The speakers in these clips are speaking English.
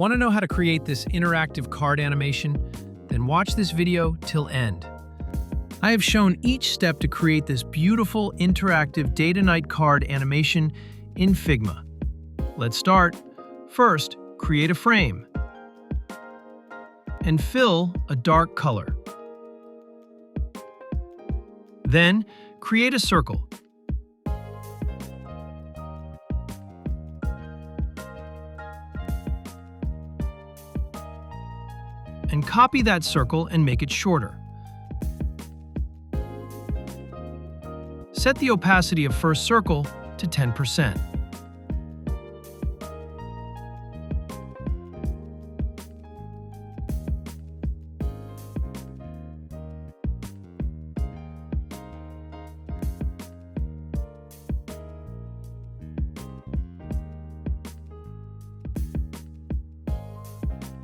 Want to know how to create this interactive card animation? Then watch this video till end. I have shown each step to create this beautiful interactive day-to-night card animation in Figma. Let's start. First, create a frame and fill a dark color. Then, create a circle. And copy that circle and make it shorter. Set the opacity of first circle to 10%.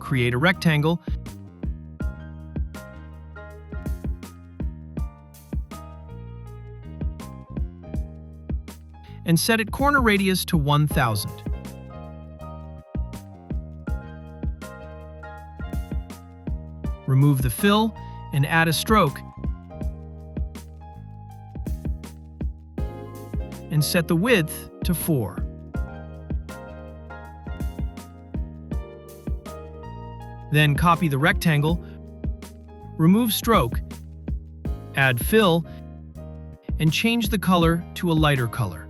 Create a rectangle and set its corner radius to 1000. Remove the fill and add a stroke and set the width to 4. Then copy the rectangle, remove stroke, add fill, and change the color to a lighter color.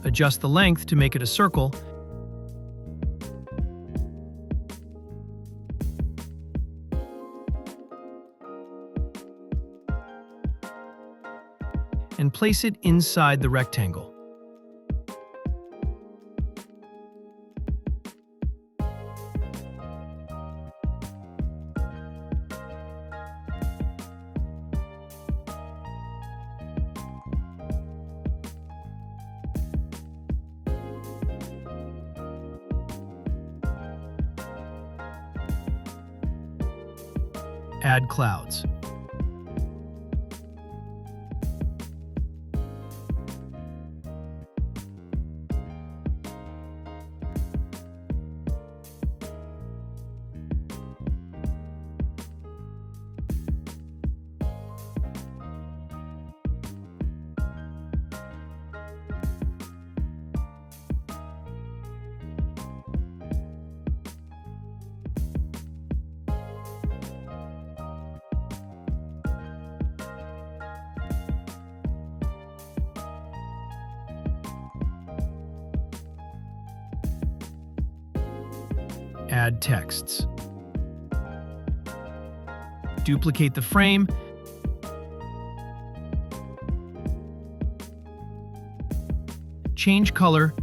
Adjust the length to make it a circle, and place it inside the rectangle. Add clouds. Add texts. Duplicate the frame change color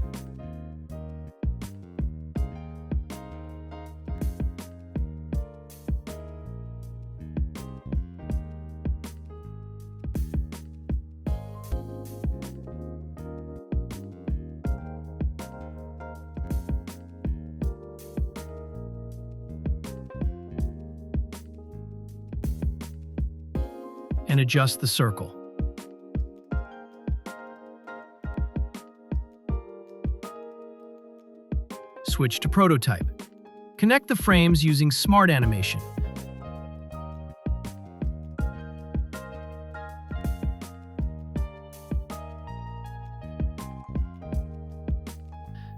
and adjust the circle. Switch to prototype. Connect the frames using Smart Animation.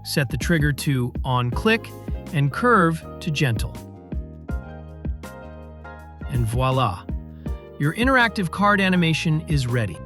Set the trigger to on click and curve to gentle. And voila! Your interactive card animation is ready.